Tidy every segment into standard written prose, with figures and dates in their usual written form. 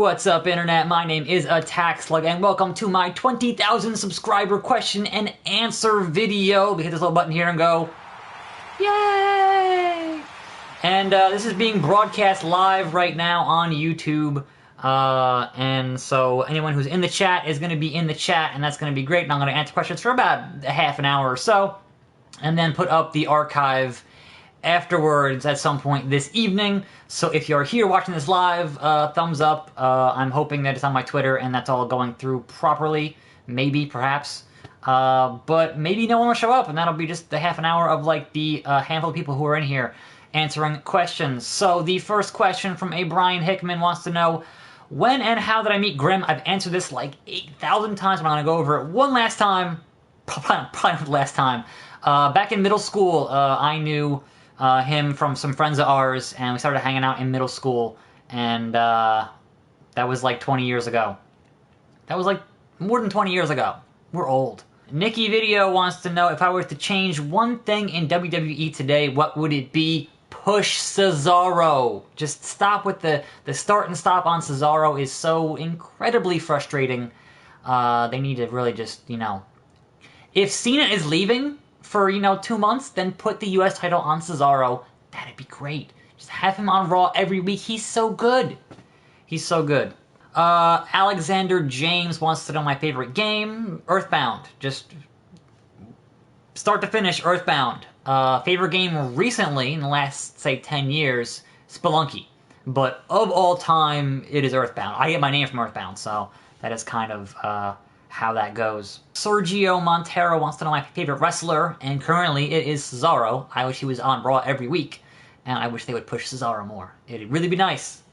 What's up, Internet? My name is Attack Slug, and welcome to my 20,000 subscriber question and answer video. We hit this little button here and go, yay! And this is being broadcast live right now on YouTube. And so anyone who's in the chat is going to be in the chat, and that's going to be great. And I'm going to answer questions for about a half an hour or so, and then put up the archive afterwards at some point this evening. So if you're here watching this live, thumbs up. I'm hoping that it's on my Twitter and that's all going through properly. Maybe, perhaps. But maybe no one will show up, and that'll be just a half an hour of like the handful of people who are in here answering questions. So the first question from a Brian Hickman wants to know, when and how did I meet Grim? I've answered this like 8,000 times, but I'm going to go over it one last time. Probably not the last time. Back in middle school, I knew him from some friends of ours, and we started hanging out in middle school, and that was like 20 years ago. That was like more than 20 years ago. We're old. Nikki Video wants to know, if I were to change one thing in WWE today, what would it be? Push Cesaro. Just stop with the start and stop on Cesaro is so incredibly frustrating. They need to really just, you know, if Cena is leaving for, 2 months, then put the US title on Cesaro. That'd be great. Just have him on Raw every week. He's so good. He's so good. Alexander James wants to know my favorite game. Earthbound. Just start to finish, Earthbound. Favorite game recently, in the last, say, 10 years, Spelunky. But of all time, it is Earthbound. I get my name from Earthbound, so that is kind of how that goes. Sergio Montero wants to know my favorite wrestler, and currently it is Cesaro. I wish he was on Raw every week, and I wish they would push Cesaro more. It'd really be nice.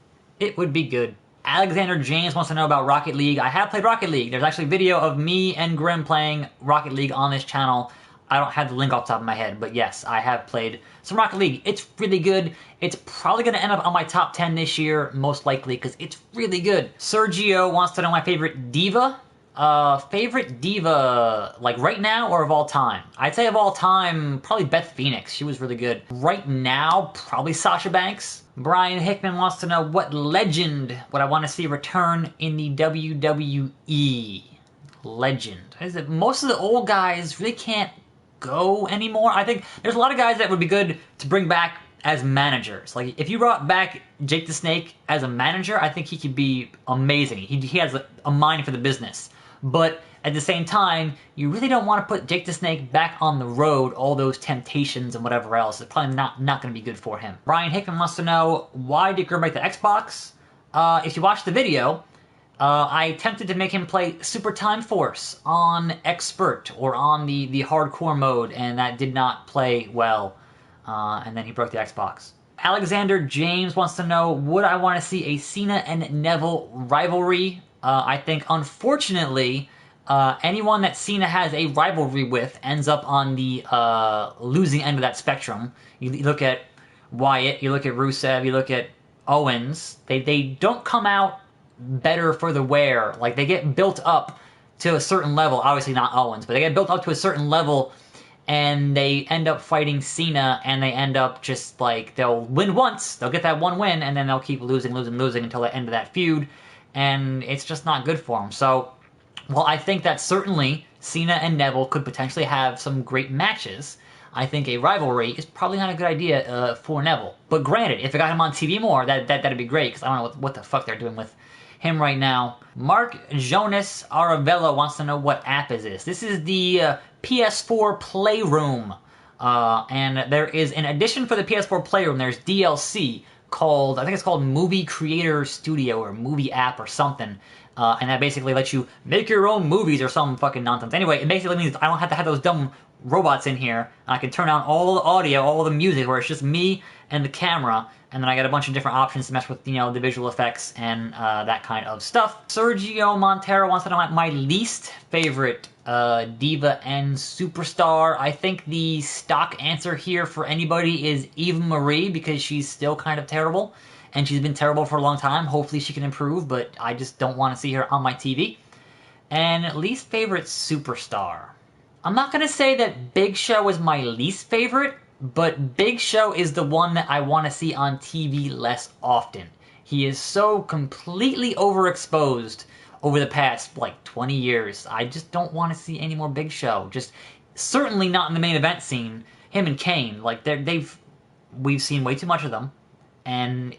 It would be good. Alexander James wants to know about Rocket League. I have played Rocket League. There's actually a video of me and Grim playing Rocket League on this channel. I don't have the link off the top of my head, but yes, I have played some Rocket League. It's really good. It's probably going to end up on my top 10 this year, most likely, because it's really good. Sergio wants to know my favorite diva. Favorite diva, like right now or of all time? I'd say of all time, probably Beth Phoenix. She was really good. Right now, probably Sasha Banks. Brian Hickman wants to know what legend would I want to see return in the WWE. Legend. Is it most of the old guys really can't go anymore? I think there's a lot of guys that would be good to bring back as managers. Like, if you brought back Jake the Snake as a manager, I think he could be amazing. He has a mind for the business. But at the same time, you really don't want to put Jake the Snake back on the road, all those temptations and whatever else. It's probably not going to be good for him. Brian Hickman wants to know, why did Grim break the Xbox? If you watch the video, I attempted to make him play Super Time Force on Expert or on the hardcore mode, and that did not play well. And then he broke the Xbox. Alexander James wants to know, would I want to see a Cena and Neville rivalry? I think, unfortunately, anyone that Cena has a rivalry with ends up on the losing end of that spectrum. You look at Wyatt, you look at Rusev, you look at Owens. They don't come out better for the wear. Like, they get built up to a certain level. Obviously not Owens, but they get built up to a certain level, and they end up fighting Cena, and they end up just like, they'll win once, they'll get that one win, and then they'll keep losing until the end of that feud, and it's just not good for them. So, well, I think that certainly Cena and Neville could potentially have some great matches. I think a rivalry is probably not a good idea for Neville. But granted, if it got him on TV more, that'd be great, because I don't know what the fuck they're doing with him right now. Mark Jonas Aravella wants to know, what app is this? This is the PS4 Playroom. And there is, in addition for the PS4 Playroom, there's DLC called, I think it's called Movie Creator Studio or Movie App or something. And that basically lets you make your own movies or some fucking nonsense. Anyway, it basically means I don't have to have those dumb robots in here. And I can turn on all the audio, all the music, where it's just me and the camera. And then I got a bunch of different options to mess with, the visual effects and that kind of stuff. Sergio Montero wants to know my least favorite diva and superstar. I think the stock answer here for anybody is Eva Marie, because she's still kind of terrible. And she's been terrible for a long time. Hopefully she can improve, but I just don't want to see her on my TV. And least favorite superstar. I'm not going to say that Big Show is my least favorite, but Big Show is the one that I want to see on TV less often. He is so completely overexposed over the past, like, 20 years. I just don't want to see any more Big Show. Just, certainly not in the main event scene. Him and Kane, like, we've seen way too much of them. And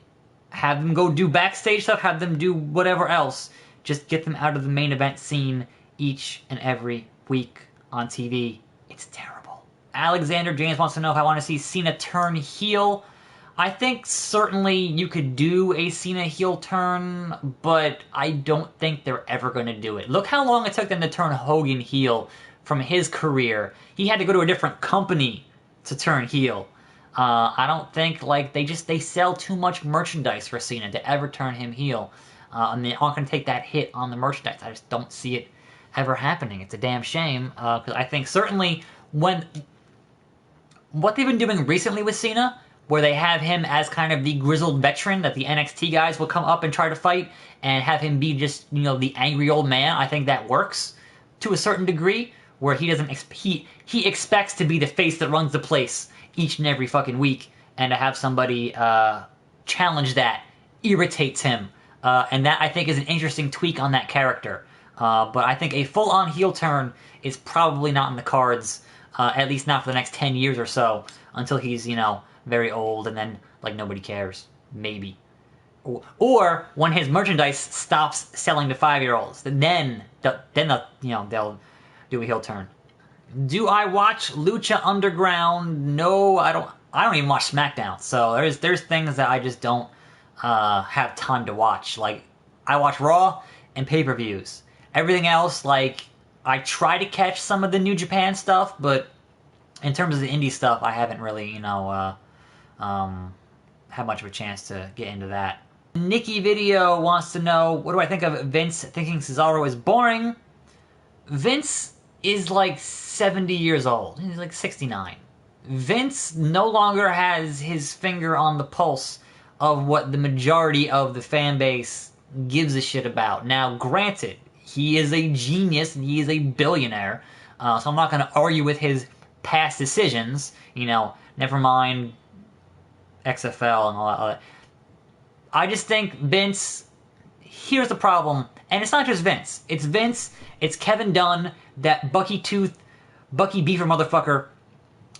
have them go do backstage stuff, have them do whatever else. Just get them out of the main event scene each and every week on TV. It's terrible. Alexander James wants to know if I want to see Cena turn heel. I think certainly you could do a Cena heel turn, but I don't think they're ever going to do it. Look how long it took them to turn Hogan heel from his career. He had to go to a different company to turn heel. I don't think, like, they sell too much merchandise for Cena to ever turn him heel. And they aren't going to take that hit on the merchandise. I just don't see it ever happening. It's a damn shame, because I think certainly what they've been doing recently with Cena, where they have him as kind of the grizzled veteran that the NXT guys will come up and try to fight, and have him be just, you know, the angry old man. I think that works to a certain degree, where he doesn't he expects to be the face that runs the place each and every fucking week, and to have somebody challenge that irritates him. And that, I think, is an interesting tweak on that character. But I think a full-on heel turn is probably not in the cards, at least not for the next 10 years or so, until he's, you know, very old and then, like, nobody cares. Maybe. Or when his merchandise stops selling to 5-year-olds. Then they'll do a heel turn. Do I watch Lucha Underground? No, I don't. I don't even watch SmackDown. So there's things that I just don't have time to watch. Like, I watch Raw and pay-per-views. Everything else, like, I try to catch some of the New Japan stuff, but in terms of the indie stuff, I haven't really, had much of a chance to get into that. Nikki Video wants to know, what do I think of Vince thinking Cesaro is boring? Vince is like 70 years old. He's like 69. Vince no longer has his finger on the pulse of what the majority of the fan base gives a shit about. Now, granted, he is a genius and he is a billionaire, so I'm not going to argue with his past decisions. Never mind XFL and all that. I just think Vince, here's the problem, and it's not just Vince. It's Vince, it's Kevin Dunn, that Bucky Beaver motherfucker,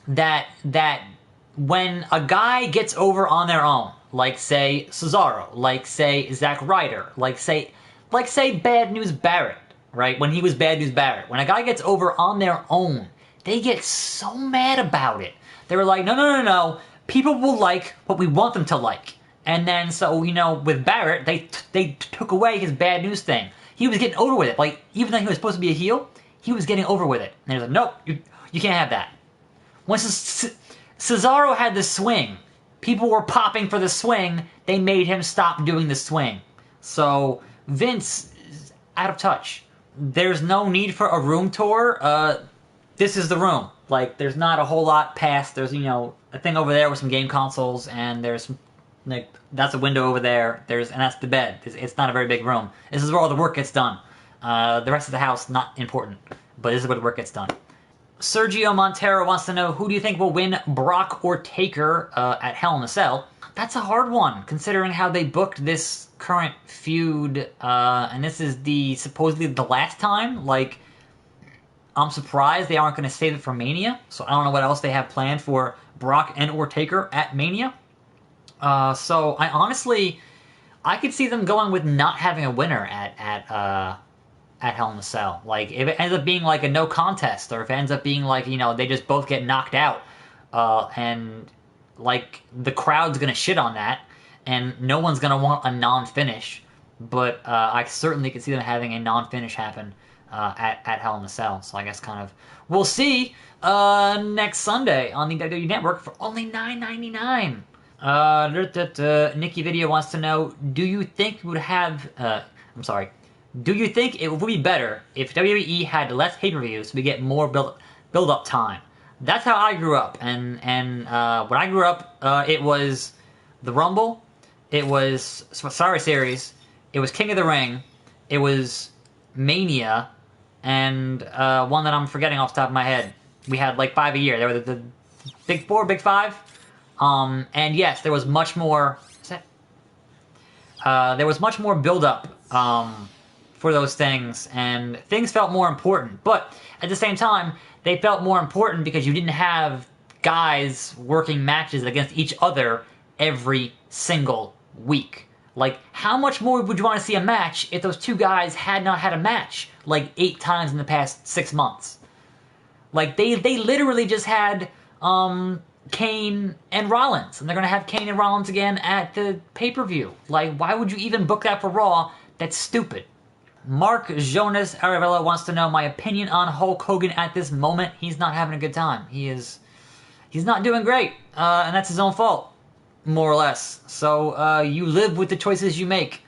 that when a guy gets over on their own, like, say, Cesaro, like, say, Zack Ryder, like, say, Bad News Barrett, right? When he was Bad News Barrett. When a guy gets over on their own, they get so mad about it. They were like, no. People will like what we want them to like. And then, so, with Barrett, they took away his bad news thing. He was getting over with it. Like, even though he was supposed to be a heel, he was getting over with it. And they was like, nope, you can't have that. Once Cesaro had the swing, people were popping for the swing, they made him stop doing the swing. So, Vince is out of touch. There's no need for a room tour. This is the room. Like, there's not a whole lot past. There's, a thing over there with some game consoles, and there's, like, that's a window over there. And that's the bed. It's not a very big room. This is where all the work gets done. The rest of the house, not important. But this is where the work gets done. Sergio Montero wants to know, who do you think will win, Brock or Taker at Hell in a Cell? That's a hard one, considering how they booked this current feud. And this is supposedly the last time. Like, I'm surprised they aren't going to save it for Mania. So I don't know what else they have planned for Brock and or Taker at Mania. So I could see them going with not having a winner at Hell in a Cell. Like, if it ends up being like a no contest, or if it ends up being like, they just both get knocked out, and like the crowd's gonna shit on that, and no one's gonna want a non-finish. But I certainly could see them having a non-finish happen at Hell in a Cell. So I guess we'll see next Sunday on the WWE Network for only $9.99. Nikki Video wants to know, do you think it would be better if WWE had less pay-per-views so we get more build-up time? That's how I grew up, and when I grew up, it was the Rumble, it was Survivor Series, it was King of the Ring, it was Mania, and one that I'm forgetting off the top of my head. We had like 5 a year. There were the Big Four, Big Five. And yes, there was much more. There was much more build-up for those things, and things felt more important. But at the same time, they felt more important because you didn't have guys working matches against each other every single week. Like, how much more would you want to see a match if those two guys had not had a match like 8 times in the past 6 months? Like, they literally just had Kane and Rollins, and they're going to have Kane and Rollins again at the pay-per-view. Like, why would you even book that for Raw? That's stupid. Mark Jonas Arevella wants to know my opinion on Hulk Hogan at this moment. He's not having a good time. He's not doing great, and that's his own fault, more or less. So you live with the choices you make.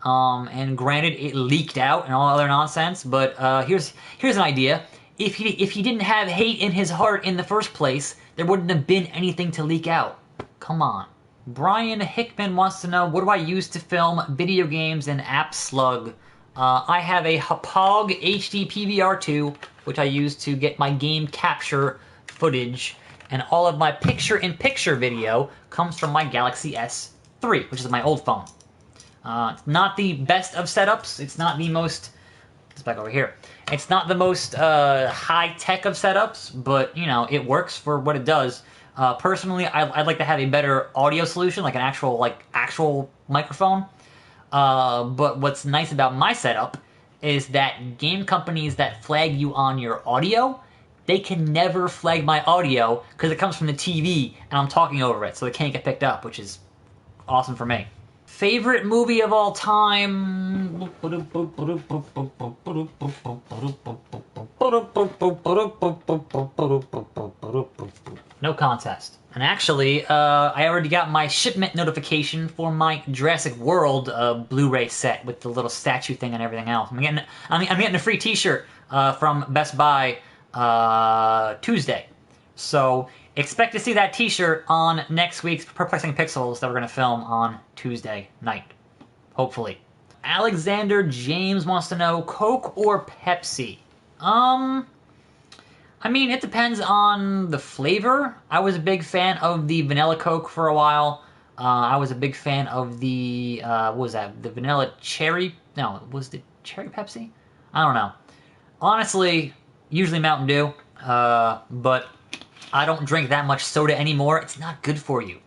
And granted, it leaked out and all other nonsense, but here's an idea. If he didn't have hate in his heart in the first place, there wouldn't have been anything to leak out. Come on. Brian Hickman wants to know, what do I use to film video games and app slug? I have a Hauppauge HD PVR2, which I use to get my game capture footage, and all of my picture-in-picture video comes from my Galaxy S3, which is my old phone. It's not the best of setups. It's not the most... It's back over here. It's not the most high-tech of setups, but, you know, it works for what it does. Personally, I'd like to have a better audio solution, like an actual microphone. But what's nice about my setup is that game companies that flag you on your audio, they can never flag my audio because it comes from the TV and I'm talking over it, so it can't get picked up, which is awesome for me. Favorite movie of all time? No contest. And actually, I already got my shipment notification for my Jurassic World Blu-ray set with the little statue thing and everything else. I'm getting a free T-shirt from Best Buy Tuesday. So expect to see that T-shirt on next week's Perplexing Pixels that we're going to film on Tuesday night. Hopefully. Alexander James wants to know, Coke or Pepsi? I mean, it depends on the flavor. I was a big fan of the vanilla Coke for a while. I was a big fan of the, what was that? The vanilla cherry? No, was the cherry Pepsi? I don't know. Honestly, usually Mountain Dew. But I don't drink that much soda anymore. It's not good for you.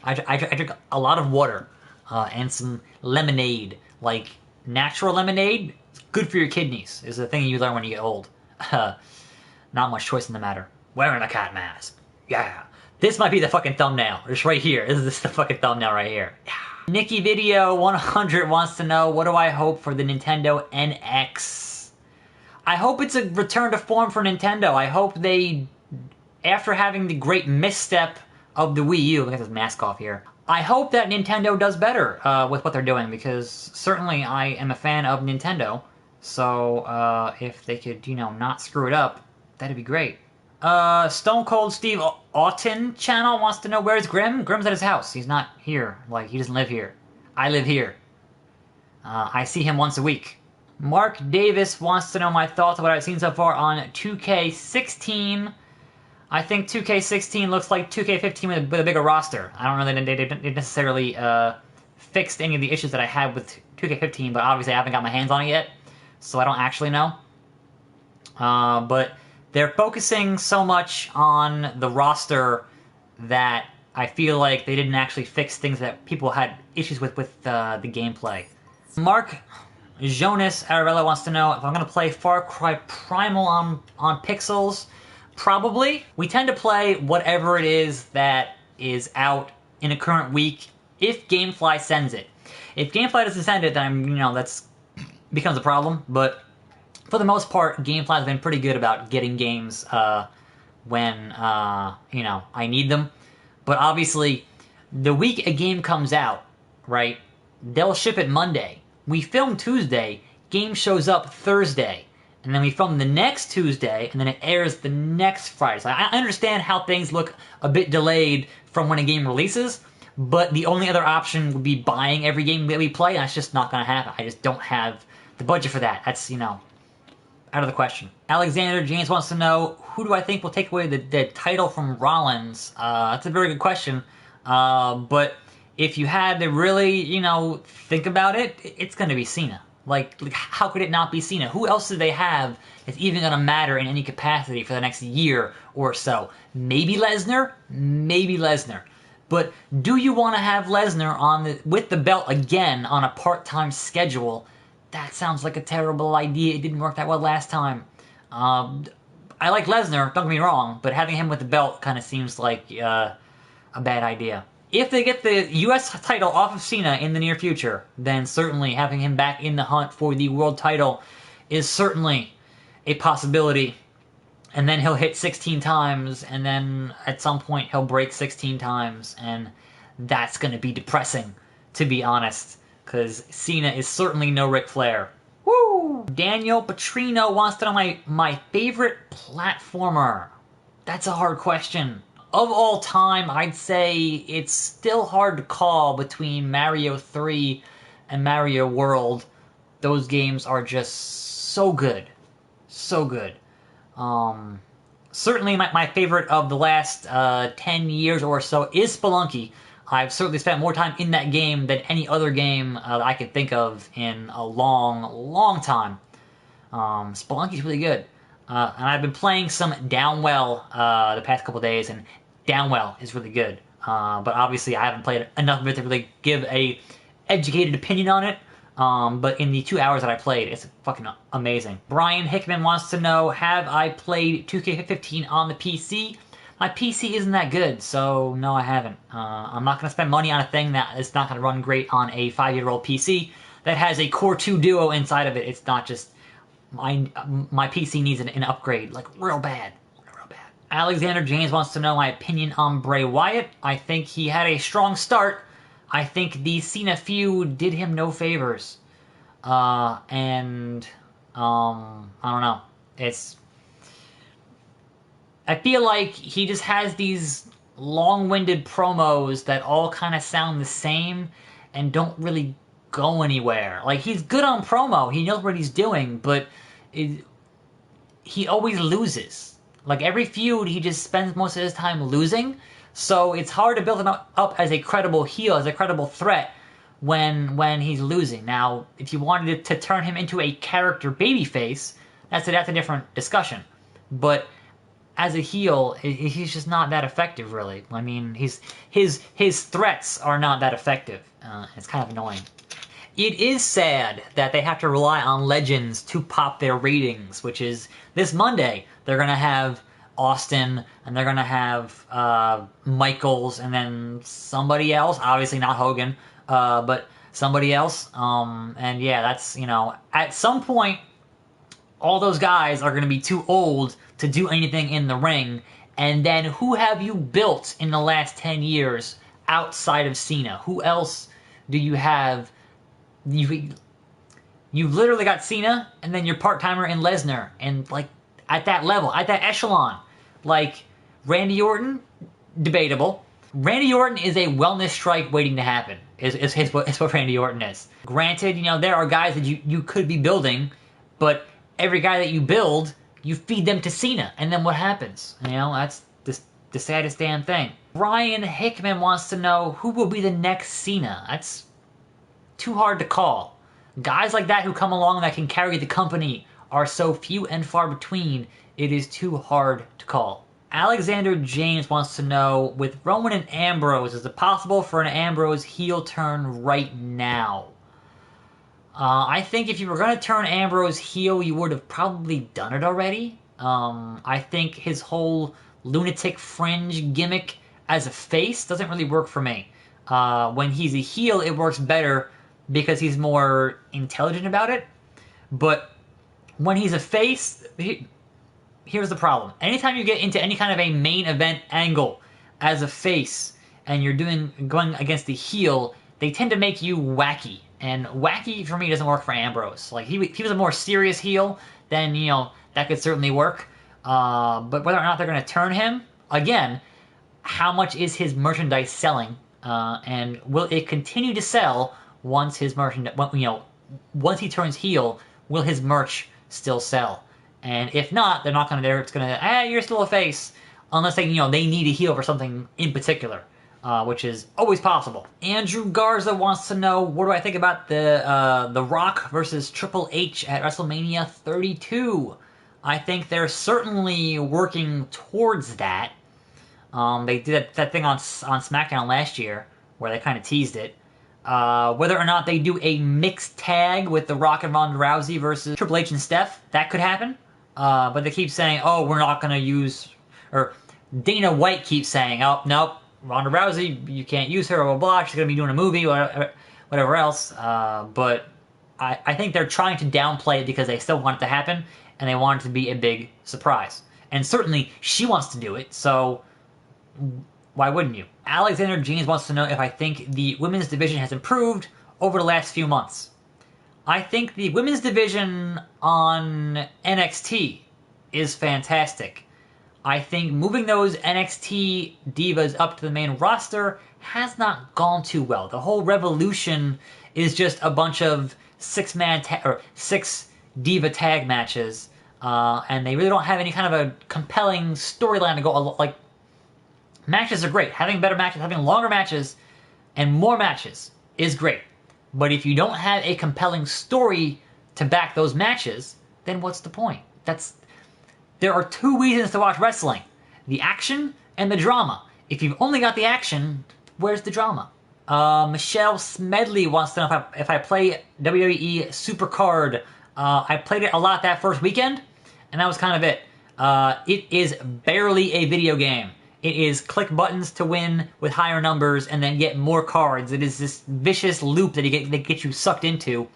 I drink a lot of water and some lemonade. Like, natural lemonade, it's good for your kidneys, is the thing you learn when you get old. Not much choice in the matter. Wearing a cat mask. Yeah. This might be the fucking thumbnail. It's right here. This is the fucking thumbnail right here. Yeah. Nikki Video 100 wants to know, what do I hope for the Nintendo NX? I hope it's a return to form for Nintendo. I hope they, after having the great misstep of the Wii U, let me get this mask off here. I hope that Nintendo does better with what they're doing, because certainly I am a fan of Nintendo. So if they could, you know, not screw it up, that'd be great. Stone Cold Steve Auten channel wants to know, where's Grim? Grim's at his house. He's not here. Like, he doesn't live here. I live here. I see him once a week. Mark Davis wants to know my thoughts on what I've seen so far on 2K16. I think 2K16 looks like 2K15 with a bigger roster. I don't know that they didn't necessarily fixed any of the issues that I had with 2K15, but obviously I haven't got my hands on it yet, so I don't actually know. But they're focusing so much on the roster that I feel like they didn't actually fix things that people had issues with the gameplay. Mark Jonas Arevella wants to know if I'm going to play Far Cry Primal on Pixels. Probably. We tend to play whatever it is that is out in a current week if GameFly sends it. If GameFly doesn't send it, then, you know, that's becomes a problem, but for the most part, GameFly has been pretty good about getting games when, you know, I need them. But obviously, the week a game comes out, right, they'll ship it Monday. We film Tuesday, game shows up Thursday. And then we film the next Tuesday, and then it airs the next Friday. So I understand how things look a bit delayed from when a game releases, but the only other option would be buying every game that we play, and that's just not going to happen. I just don't have the budget for that. That's, you know, out of the question. Alexander James wants to know, who do I think will take away the title from Rollins? That's a very good question. But if you had to really, think about it, it's going to be Cena. Like, how could it not be Cena? Who else do they have that's even going to matter in any capacity for the next year or so? Maybe Lesnar? Maybe Lesnar. But do you want to have Lesnar with the belt again on a part-time schedule? That sounds like a terrible idea. It didn't work that well last time. I like Lesnar, don't get me wrong, but having him with the belt kind of seems like a bad idea. If they get the U.S. title off of Cena in the near future, then certainly having him back in the hunt for the world title is certainly a possibility. And then he'll hit 16 times, and then at some point he'll break 16 times, and that's going to be depressing, to be honest, because Cena is certainly no Ric Flair. Woo! Daniel Petrino wants to know my favorite platformer. That's a hard question. Of all time, I'd say it's still hard to call between Mario 3 and Mario World. Those games are just so good. So good. Certainly my favorite of the last 10 years or so is Spelunky. I've certainly spent more time in that game than any other game that I could think of in a long, long time. Spelunky's really good. And I've been playing some Downwell the past couple days, and Downwell is really good. But obviously I haven't played enough of it to really give a educated opinion on it. But in the 2 hours that I played, it's fucking amazing. Brian Hickman wants to know, have I played 2K15 on the PC? My PC isn't that good, so no, I haven't. I'm not going to spend money on a thing that is not going to run great on a 5-year-old PC that has a Core 2 Duo inside of it. It's not just... My PC needs an upgrade, like real bad. Real bad. Alexander James wants to know my opinion on Bray Wyatt. I think he had a strong start. I think the Cena feud did him no favors. I don't know. I feel like he just has these long-winded promos that all kind of sound the same and don't really go anywhere. Like, he's good on promo. He knows what he's doing, but he always loses. Like, every feud, he just spends most of his time losing. So it's hard to build him up as a credible heel, as a credible threat when he's losing. Now, if you wanted to turn him into a character babyface, that's a different discussion. But as a heel, he's just not that effective, really. I mean, his threats are not that effective. It's kind of annoying. It is sad that they have to rely on legends to pop their ratings, which is this Monday. They're going to have Austin, and they're going to have Michaels, and then somebody else. Obviously not Hogan, but somebody else. And yeah, that's, at some point, all those guys are going to be too old to do anything in the ring. And then who have you built in the last 10 years outside of Cena? Who else do you have? You've literally got Cena, and then your part-timer in Lesnar. And, like, at that level, at that echelon, like, Randy Orton, debatable. Randy Orton is a wellness strike waiting to happen, is what Randy Orton is. Granted, there are guys that you could be building, but every guy that you build, you feed them to Cena, and then what happens? That's the saddest damn thing. Brian Hickman wants to know, who will be the next Cena? That's too hard to call. Guys like that who come along that can carry the company are so few and far between, it is too hard to call. Alexander James wants to know, with Roman and Ambrose, is it possible for an Ambrose heel turn right now? I think if you were going to turn Ambrose heel, you would have probably done it already. I think his whole lunatic fringe gimmick as a face doesn't really work for me. When he's a heel, it works better because he's more intelligent about it. But when he's a face, here's the problem. Anytime you get into any kind of a main event angle as a face and you're going against the heel, they tend to make you wacky. And wacky, for me, doesn't work for Ambrose. Like, if he was a more serious heel, then, that could certainly work. But whether or not they're going to turn him, again, how much is his merchandise selling? And will it continue to sell once his merchandise, once he turns heel, will his merch still sell? And if not, they're not going to, it's going to, you're still a face. Unless they, they need a heel for something in particular. which is always possible. Andrew Garza wants to know, what do I think about the Rock versus Triple H at WrestleMania 32? I think they're certainly working towards that. They did that thing on SmackDown last year where they kind of teased it. Whether or not they do a mixed tag with The Rock and Ronda Rousey versus Triple H and Steph, that could happen. But they keep saying, oh, we're not going to use... Or Dana White keeps saying, oh, nope, Ronda Rousey, you can't use her, blah, blah, blah. She's going to be doing a movie, whatever else. But I think they're trying to downplay it because they still want it to happen, and they want it to be a big surprise. And certainly, she wants to do it, so why wouldn't you? Alexander James wants to know if I think the women's division has improved over the last few months. I think the women's division on NXT is fantastic. I think moving those NXT divas up to the main roster has not gone too well. The whole Revolution is just a bunch of six diva tag matches, and they really don't have any kind of a compelling storyline to go. Like, matches are great. Having better matches, having longer matches, and more matches is great. But if you don't have a compelling story to back those matches, then what's the point? There are two reasons to watch wrestling: the action and the drama. If you've only got the action, where's the drama? Michelle Smedley wants to know if I play WWE Supercard. I played it a lot that first weekend, and that was kind of it. It is barely a video game. It is click buttons to win with higher numbers and then get more cards. It is this vicious loop that get you sucked into.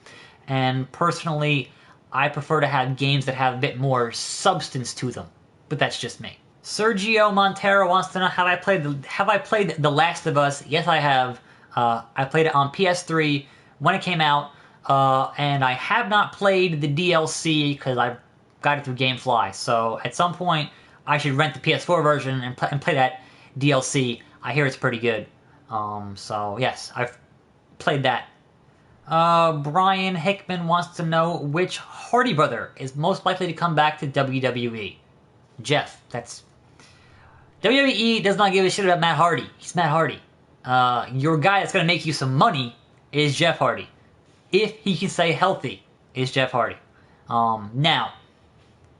And personally, I prefer to have games that have a bit more substance to them. But that's just me. Sergio Montero wants to know, have I played The Last of Us? Yes, I have. I played it on PS3 when it came out. And I have not played the DLC because I got it through GameFly. So at some point, I should rent the PS4 version and play that DLC. I hear it's pretty good. So yes, I've played that. Brian Hickman wants to know which Hardy brother is most likely to come back to WWE. Jeff, that's... WWE does not give a shit about Matt Hardy. He's Matt Hardy. Your guy that's going to make you some money is Jeff Hardy. If he can stay healthy, is Jeff Hardy. Now,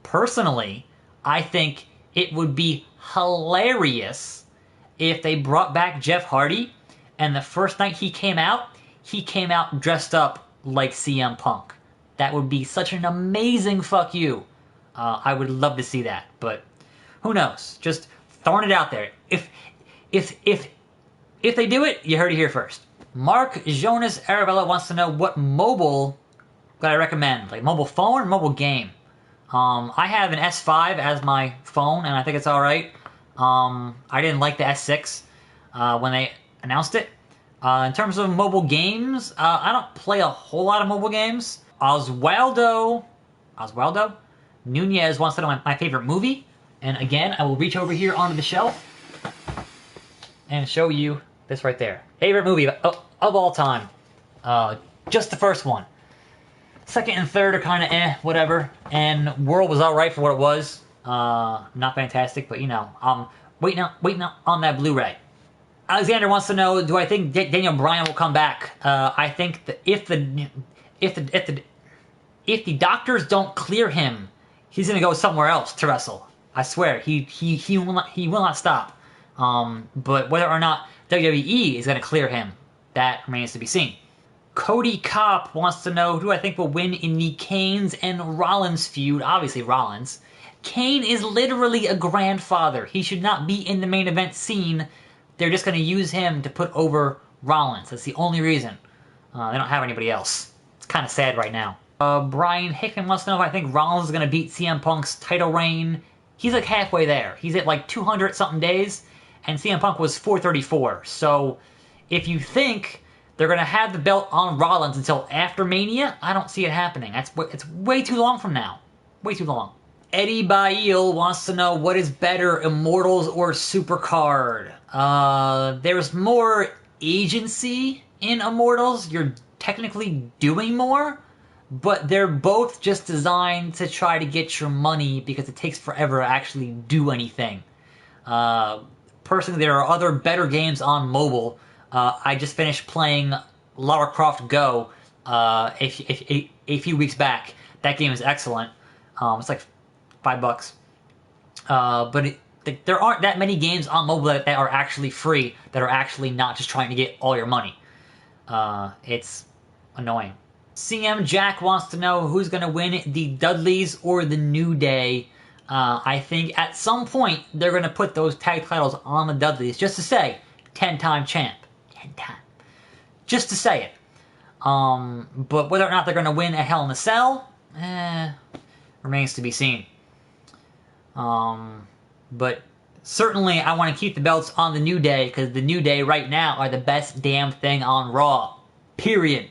personally, I think it would be hilarious if they brought back Jeff Hardy and the first night he came out dressed up like CM Punk. That would be such an amazing fuck you. I would love to see that, but who knows? Just throwing it out there. If they do it, you heard it here first. Mark Jonas Arabella wants to know what mobile that I recommend, like mobile phone or mobile game. I have an S5 as my phone, and I think it's alright. I didn't like the S6 when they announced it. In terms of mobile games, I don't play a whole lot of mobile games. Oswaldo Nunez wants to know my favorite movie. And again, I will reach over here onto the shelf and show you this right there. Favorite movie of all time. Just the first one. Second and third are kind of whatever. And World was alright for what it was. Not fantastic, but you know, waiting on that Blu-ray. Alexander wants to know, do I think Daniel Bryan will come back? I think that if the doctors don't clear him, he's gonna go somewhere else to wrestle. I swear, he will not stop. But whether or not WWE is gonna clear him, that remains to be seen. Cody Kopp wants to know, who do I think will win in the Canes and Rollins feud? Obviously Rollins. Kane is literally a grandfather. He should not be in the main event scene. They're just going to use him to put over Rollins. That's the only reason. They don't have anybody else. It's kind of sad right now. Brian Hickman wants to know if I think Rollins is going to beat CM Punk's title reign. He's like halfway there. He's at like 200-something days, and CM Punk was 434. So if you think they're going to have the belt on Rollins until after Mania, I don't see it happening. It's way too long from now. Way too long. Eddie Bail wants to know, what is better, Immortals or Supercard? There's more agency in Immortals. You're technically doing more, but they're both just designed to try to get your money because it takes forever to actually do anything. personally, there are other better games on mobile. I just finished playing Lara Croft Go a few weeks back. That game is excellent. It's like $5. But there aren't that many games on mobile that are actually free, that are actually not just trying to get all your money. It's annoying. CM Jack wants to know who's going to win, the Dudleys or the New Day. I think at some point they're going to put those tag titles on the Dudleys just to say 10-time champ. 10 time. Just to say it. But whether or not they're going to win at Hell in a Cell, remains to be seen. But certainly I want to keep the belts on the New Day, because the New Day right now are the best damn thing on Raw. Period.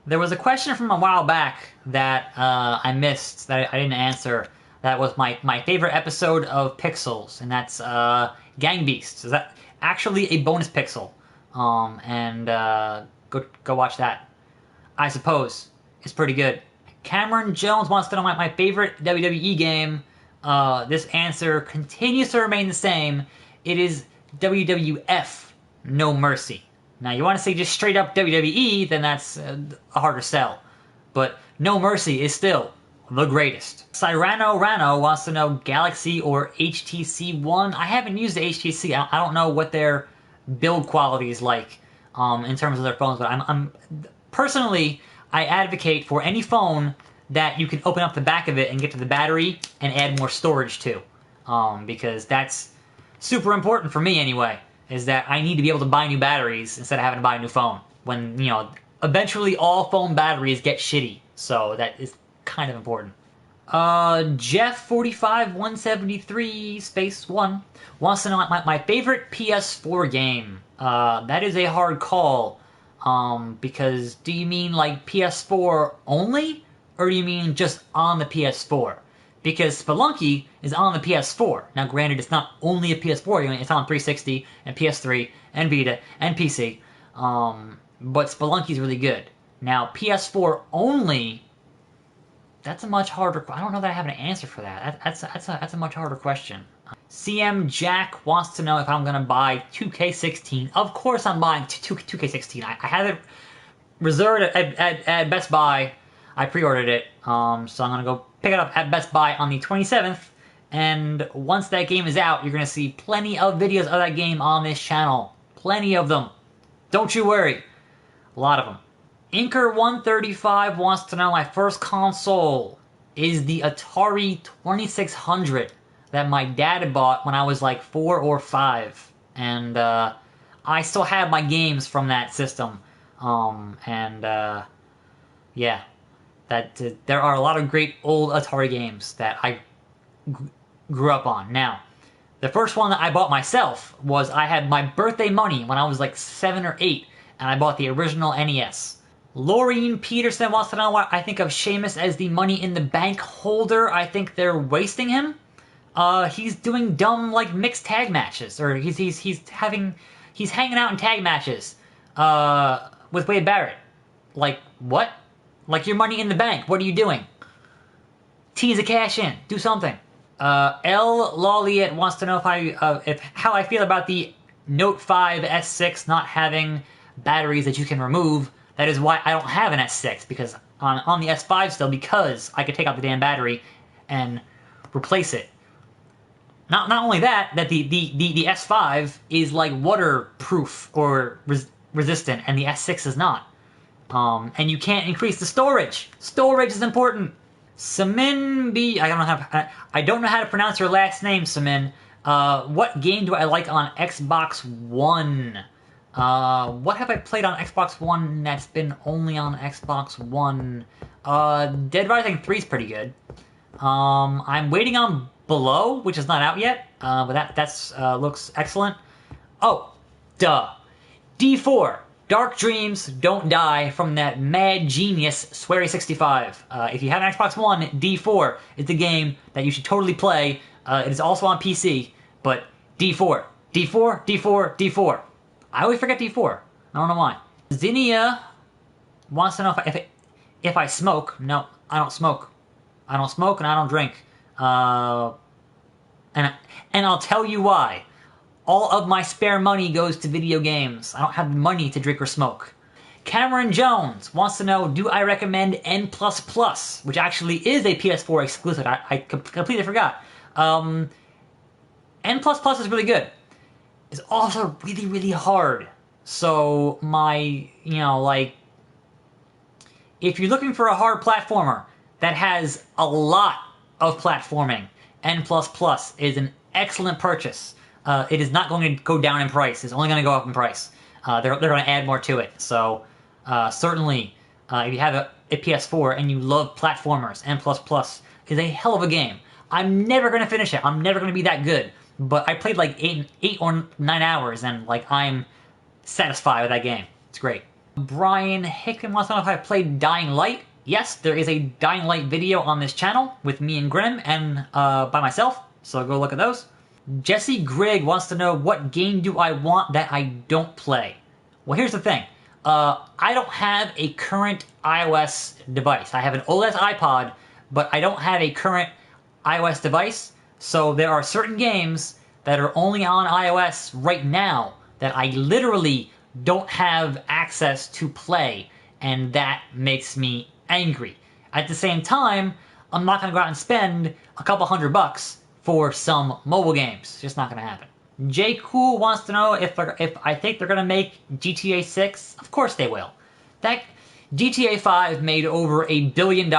There was a question from a while back that I missed, that I didn't answer. That was my favorite episode of Pixels, and that's Gang Beasts. Is that actually a bonus pixel? Go watch that. I suppose it's pretty good. Cameron Jones wants to know my favorite WWE game. This answer continues to remain the same. It is WWF No Mercy. Now, you want to say just straight up WWE, then that's a harder sell. But No Mercy is still the greatest. Cyrano Rano wants to know Galaxy or HTC One. I haven't used the HTC. I don't know what their build quality is like in terms of their phones. But I'm personally, I advocate for any phone that you can open up the back of it and get to the battery and add more storage to. Because that's super important for me anyway, is that I need to be able to buy new batteries instead of having to buy a new phone. When, eventually all phone batteries get shitty. So that is kind of important. Jeff45173 space 1 wants to know my favorite PS4 game. That is a hard call. Because do you mean like PS4 only? Or do you mean just on the PS4? Because Spelunky is on the PS4. Now, granted, it's not only a PS4 game, it's on 360 and PS3 and Vita and PC. But Spelunky's really good. Now, PS4 only, that's a much harder. I don't know that I have an answer for that. That's a much harder question. CM Jack wants to know if I'm gonna buy 2K16. Of course, I'm buying 2K16. I have it reserved at Best Buy. I pre-ordered it, so I'm gonna go pick it up at Best Buy on the 27th. And once that game is out, you're gonna see plenty of videos of that game on this channel. Plenty of them. Don't you worry. A lot of them. Inker135 wants to know my first console is the Atari 2600 that my dad had bought when I was like 4 or 5. And I still have my games from that system. Yeah. There are a lot of great old Atari games that I grew up on. Now, the first one that I bought myself was I had my birthday money when I was like 7 or 8, and I bought the original NES. Laureen Peterson wants to know why I think of Sheamus as the Money in the Bank holder. I think they're wasting him. He's doing dumb like mixed tag matches, or he's hanging out in tag matches with Wade Barrett. Like what? Like your Money in the Bank. What are you doing? Tease a cash in. Do something. L. Lawliet wants to know if how I feel about the Note 5 S6 not having batteries that you can remove. That is why I don't have an S6, because on the S5 still, because I could take out the damn battery and replace it. Not only that the S5 is like waterproof or resistant, and the S6 is not. And you can't increase the storage. Storage is important. Samin B. I don't know how to pronounce your last name, Samin. What game do I like on Xbox One? What have I played on Xbox One that's been only on Xbox One? Dead Rising 3 is pretty good. I'm waiting on Below, which is not out yet, but that looks excellent. Oh, duh. D4. Dark Dreams Don't Die from that mad genius Swery65. If you have an Xbox One, D4 is the game that you should totally play. It is also on PC, but D4. D4, D4, D4. I always forget D4. I don't know why. Zinnia wants to know if I smoke. No, I don't smoke. I don't smoke and I don't drink. And I'll tell you why. All of my spare money goes to video games. I don't have money to drink or smoke. Cameron Jones wants to know, do I recommend N++, which actually is a PS4 exclusive. I completely forgot. N++ is really good. It's also really, really hard. So if you're looking for a hard platformer that has a lot of platforming, N++ is an excellent purchase. It is not going to go down in price. It's only going to go up in price. They're going to add more to it. So certainly, if you have a PS4 and you love platformers, N++ is a hell of a game. I'm never going to finish it. I'm never going to be that good. But I played like 8 or 9 hours, and I'm satisfied with that game. It's great. Brian Hickman wants to know if I played Dying Light. Yes, there is a Dying Light video on this channel with me and Grim and by myself, so go look at those. Jesse Grigg wants to know, what game do I want that I don't play? Well, here's the thing. I don't have a current iOS device. I have an OLED iPod, but I don't have a current iOS device, so there are certain games that are only on iOS right now that I literally don't have access to play, and that makes me angry. At the same time, I'm not going to go out and spend a couple $100 for some mobile games. It's just not going to happen. J. Cool wants to know if I think they're going to make GTA 6. Of course they will. That GTA 5 made over $1 billion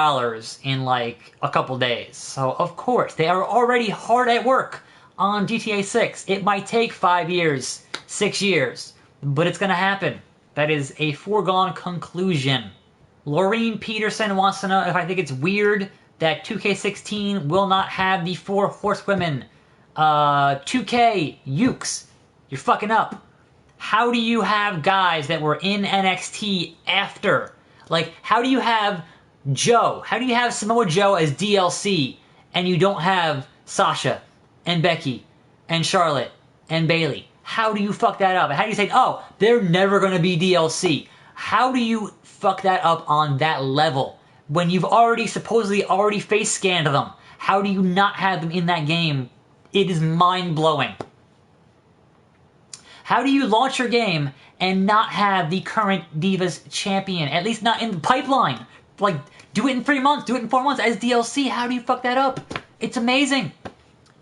in like a couple days. So of course, they are already hard at work on GTA 6. It might take 5 years, 6 years, but it's going to happen. That is a foregone conclusion. Laureen Peterson wants to know if I think it's weird that 2K16 will not have the 4 horsewomen. 2K, Ukes, you're fucking up. How do you have guys that were in NXT after? Like, how do you have Joe? How do you have Samoa Joe as DLC and you don't have Sasha and Becky and Charlotte and Bayley? How do you fuck that up? And how do you say, oh, they're never going to be DLC? How do you fuck that up on that level when you've supposedly face scanned them? How do you not have them in that game? It is mind-blowing. How do you launch your game and not have the current Divas champion, at least not in the pipeline? Like, do it in 3 months, do it in 4 months as DLC. How do you fuck that up? It's amazing.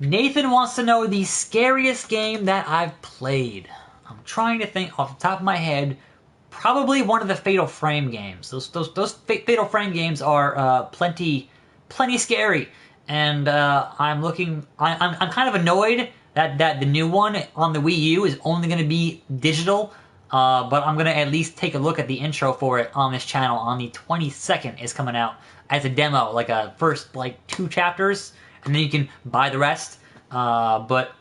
Nathan wants to know the scariest game that I've played. I'm trying to think off the top of my head. Probably one of the Fatal Frame games. Those Fatal Frame games are plenty scary. And I'm kind of annoyed that the new one on the Wii U is only going to be digital. But I'm going to at least take a look at the intro for it on this channel. On the 22nd is coming out as a demo, like a first 2 chapters, and then you can buy the rest. But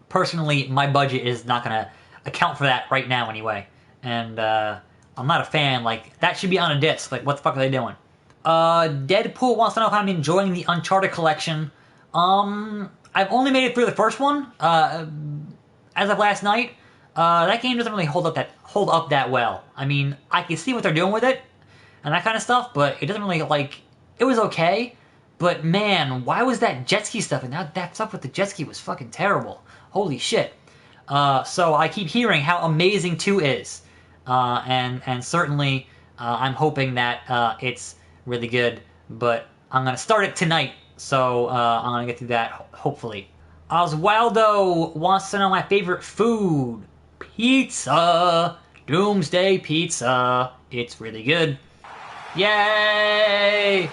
personally, my budget is not going to account for that right now anyway. And I'm not a fan. Like, that should be on a disc. Like, what the fuck are they doing? Deadpool wants to know if I'm enjoying the Uncharted Collection. I've only made it through the first one, as of last night. That game doesn't really hold up that well. I mean, I can see what they're doing with it, and that kind of stuff, but it doesn't really, it was okay, but man, why was that jet ski stuff, and that stuff with the jet ski was fucking terrible. Holy shit. So I keep hearing how amazing 2 is, and certainly, I'm hoping that, it's really good, but I'm gonna start it tonight, so I'm gonna get through that hopefully. Oswaldo wants to know my favorite food. Pizza! Doomsday Pizza. It's really good. Yay!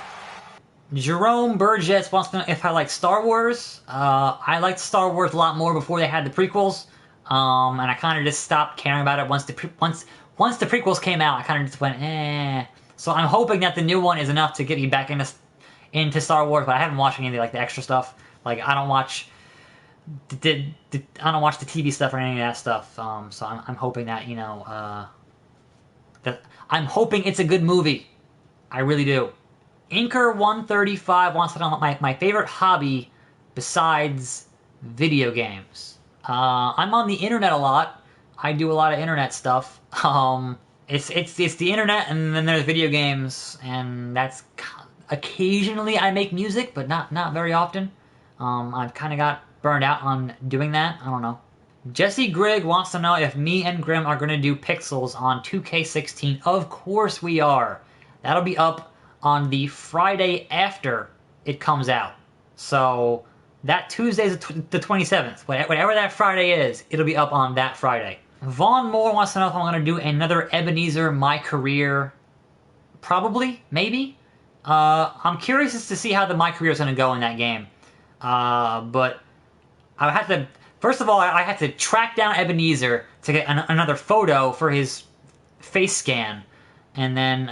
Jerome Burgess wants to know if I like Star Wars. I liked Star Wars a lot more before they had the prequels, and I kind of just stopped caring about it once the prequels came out. I kind of just went, eh. So I'm hoping that the new one is enough to get me back into Star Wars, but I haven't watched any of the extra stuff. Like, I don't watch the TV stuff or any of that stuff. So I'm hoping that, I'm hoping it's a good movie. I really do. Inker135 wants to know my favorite hobby besides video games. I'm on the internet a lot. I do a lot of internet stuff. It's the internet, and then there's video games, and that's occasionally I make music, but not very often. I've kind of got burned out on doing that. I don't know. Jesse Grigg wants to know if me and Grim are going to do pixels on 2K16. Of course we are. That'll be up on the Friday after it comes out. So that Tuesday is the 27th. Whatever that Friday is, it'll be up on that Friday. Vaughn Moore wants to know if I'm going to do another Ebenezer My Career. Probably, maybe. I'm curious as to see how the My Career is going to go in that game. But I have to... First of all, I had to track down Ebenezer to get another photo for his face scan, and then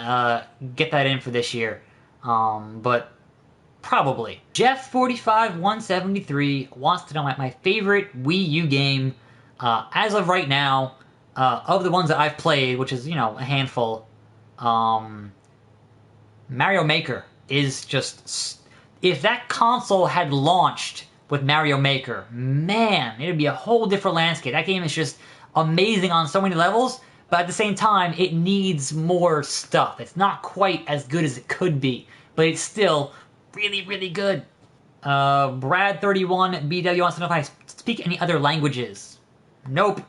get that in for this year. But probably. Jeff45173 wants to know my favorite Wii U game as of right now, of the ones that I've played, which is, a handful. Mario Maker is just... If that console had launched with Mario Maker, man, it'd be a whole different landscape. That game is just amazing on so many levels, but at the same time, it needs more stuff. It's not quite as good as it could be, but it's still really, really good. Brad31BW wants to know if I speak any other languages. Nope.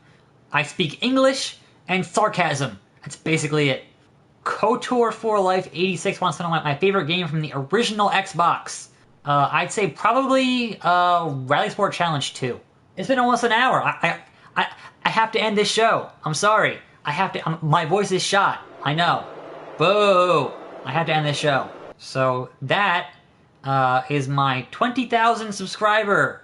I speak English and sarcasm. That's basically it. KOTOR 4 Life 86 wants to know my favorite game from the original Xbox. I'd say probably Rally Sport Challenge 2. It's been almost an hour. I have to end this show. I'm sorry. I have to. My voice is shot. I know. Boo! I have to end this show. So that is my 20,000 subscriber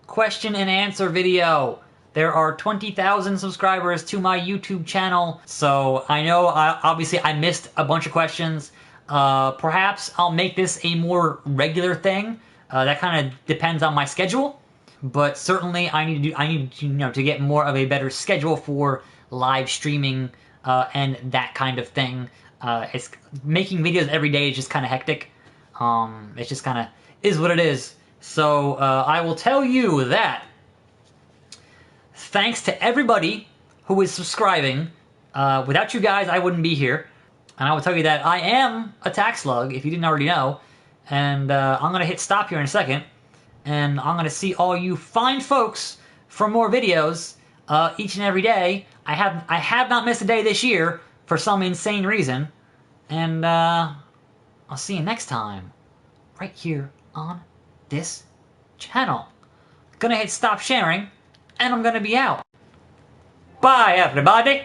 question and answer video. There are 20,000 subscribers to my YouTube channel, so I know obviously I missed a bunch of questions. Perhaps I'll make this a more regular thing. That kind of depends on my schedule, but certainly I need to get more of a better schedule for live streaming and that kind of thing. It's making videos every day is just kind of hectic. It's just kind of is what it is. So I will tell you that thanks to everybody who is subscribing. Without you guys, I wouldn't be here. And I will tell you that I am a tax slug, if you didn't already know. And I'm going to hit stop here in a second. And I'm going to see all you fine folks for more videos each and every day. I have not missed a day this year for some insane reason. And I'll see you next time, right here on this channel. Gonna hit stop sharing, and I'm gonna be out. Bye, everybody!